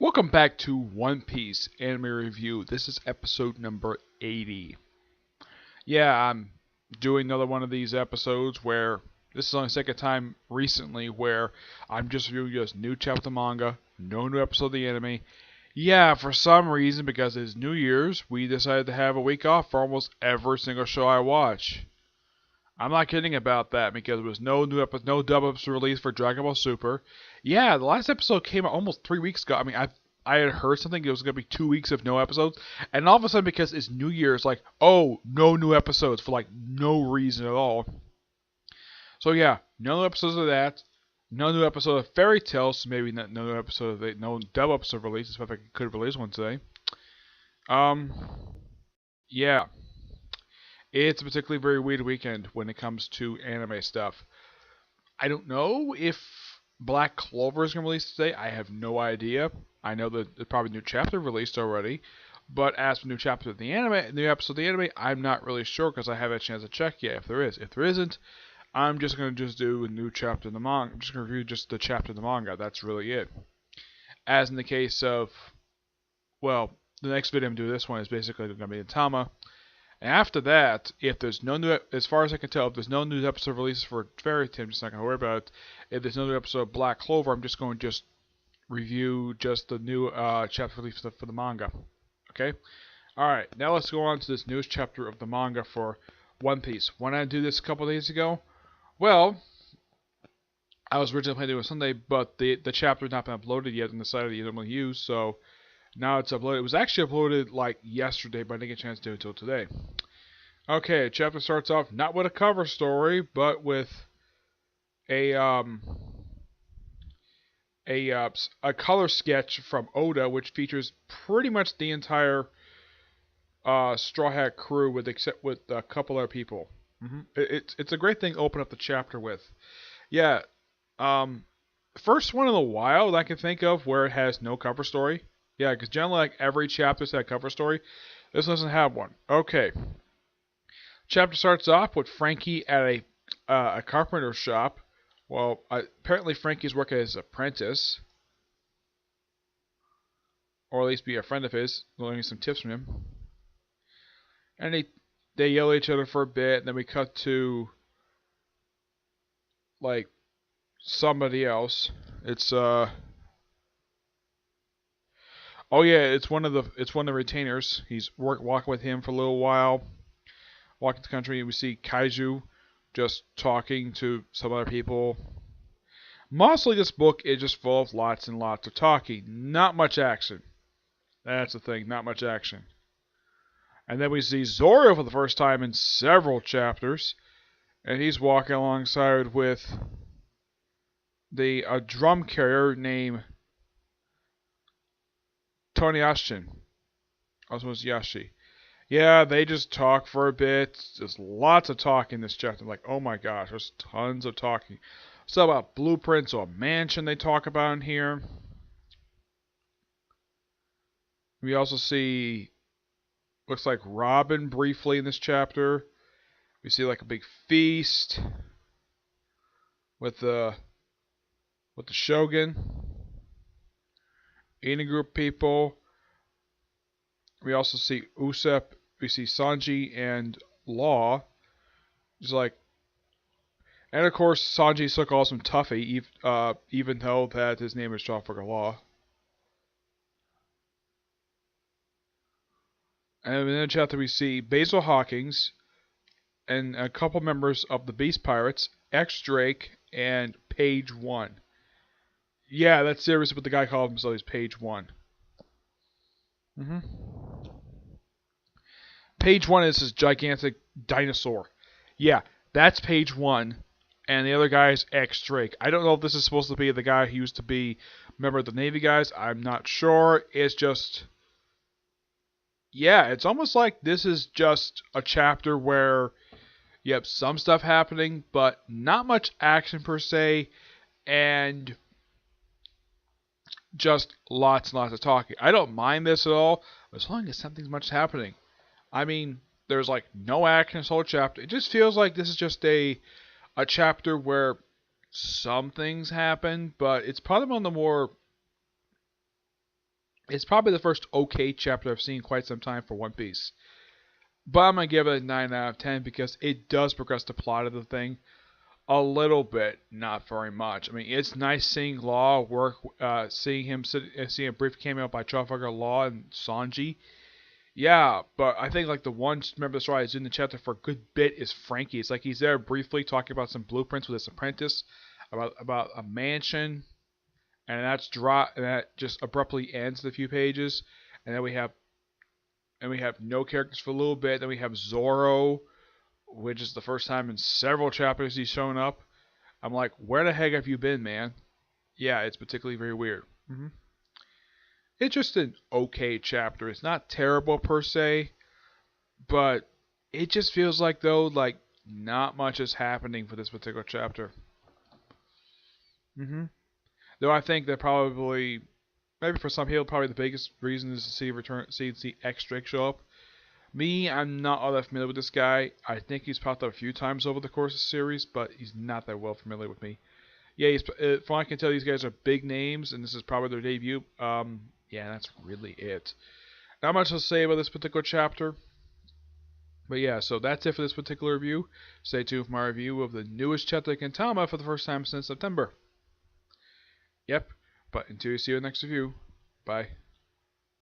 Welcome back to One Piece Anime Review. This is episode number 80. Yeah, I'm doing another one of these episodes where this is only the second time recently where I'm just reviewing just new chapter of the manga, no new episode of the anime. Yeah, for some reason, because it's New Year's, we decided to have a week off for almost every single show I watch. I'm not kidding about that because there was no new episode, no dub episode released for Dragon Ball Super. Yeah, the last episode came out almost 3 weeks ago. I had heard something it was gonna be 2 weeks of no episodes, and all of a sudden because it's New Year's, like, oh, no new episodes for like no reason at all. So yeah, no new episodes of that, no new episode of Fairy Tail, so maybe no new episode of no dub episode release. If I could release one today. Um, yeah. It's a particularly very weird weekend when it comes to anime stuff. I don't know if Black Clover is going to release today. I have no idea. I know that there's probably a new chapter released already. But as for new chapter of the anime, new episode of the anime, I'm not really sure because I haven't had a chance to check yet if there is. If there isn't, I'm just going to do a new chapter in the manga. I'm just going to review just the chapter in the manga. That's really it. As in the case of, well, the next video I'm doing this one is basically going to be in Tama. After that, if there's no new, as far as I can tell, if there's no new episode releases for Fairy Tail, I'm just not going to worry about it. If there's no new episode of Black Clover, I'm just going to review just the new chapter release for the manga. Okay? Alright, now let's go on to this newest chapter of the manga for One Piece. When I do this a couple days ago, well, I was originally planning to do it on Sunday, but the chapter had not been uploaded yet on the site that you normally use, so now it's uploaded. It was actually uploaded like yesterday, but I didn't get a chance to do it until today. Okay, chapter starts off not with a cover story, but with a color sketch from Oda, which features pretty much the entire Straw Hat crew, except with a couple other people. It's a great thing to open up the chapter with. Yeah, first one in a while that I can think of where it has no cover story. Yeah, because generally, like, every chapter's had a cover story. This doesn't have one. Okay. Chapter starts off with Frankie at a carpenter shop. Well, apparently Frankie's working as an apprentice. Or at least be a friend of his, learning some tips from him. And they yell at each other for a bit, and then we cut to, like, somebody else. It's, oh yeah, it's one of the retainers. He's walking with him for a little while. Walking the country, we see Kaiju just talking to some other people. Mostly this book is just full of lots and lots of talking. Not much action. That's the thing, not much action. And then we see Zoro for the first time in several chapters. And he's walking alongside with a drum carrier named Tony Ashton. Also was Yashi. Yeah, they just talk for a bit. There's lots of talk in this chapter. Like, oh my gosh, there's tons of talking. So about blueprints or a mansion they talk about in here. We also see, looks like Robin briefly in this chapter. We see like a big feast with the Shogun. Eating group of people. We also see Usopp. We see Sanji and Law. Just like, and of course Sanji still calls him Tuffy, even though that his name is Trafalgar Law. And in the chapter we see Basil Hawkins and a couple members of the Beast Pirates, X Drake and Page One. Yeah, that's serious, but the guy called himself as Page One. Page One is this gigantic dinosaur. Yeah, that's Page One, and the other guy is X Drake. I don't know if this is supposed to be the guy who used to be a member of the Navy guys. I'm not sure. It's just, yeah, it's almost like this is just a chapter where you have some stuff happening, but not much action per se, and just lots and lots of talking. I don't mind this at all, as long as something's much happening. I mean, there's like no action this whole chapter. It just feels like this is just a chapter where some things happen, but it's probably one of the more It's probably the first okay chapter I've seen in quite some time for One Piece. But I'm going to give it a 9 out of 10 because it does progress the plot of the thing a little bit, not very much. I mean, it's nice seeing Law work, seeing him seeing a brief cameo by Trafalgar Law and Sanji. Yeah, but I think like the one member of the story that's in the chapter for a good bit is Frankie. It's like he's there briefly talking about some blueprints with his apprentice, about a mansion, and that just abruptly ends the few pages, and then we have no characters for a little bit. Then we have Zoro, which is the first time in several chapters he's shown up. I'm like, where the heck have you been, man? Yeah, it's particularly very weird. It's just an okay chapter. It's not terrible per se, but it just feels like though like not much is happening for this particular chapter. Though I think that probably maybe for some people probably the biggest reason is to see X Drake show up. Me, I'm not all that familiar with this guy. I think he's popped up a few times over the course of the series, but he's not that well familiar with me. Yeah, from what I can tell, these guys are big names, and this is probably their debut. Yeah, that's really it. Not much to say about this particular chapter. But yeah, so that's it for this particular review. Stay tuned for my review of the newest chapter of Gintama for the first time since September. Yep, but until you see you in the next review, bye.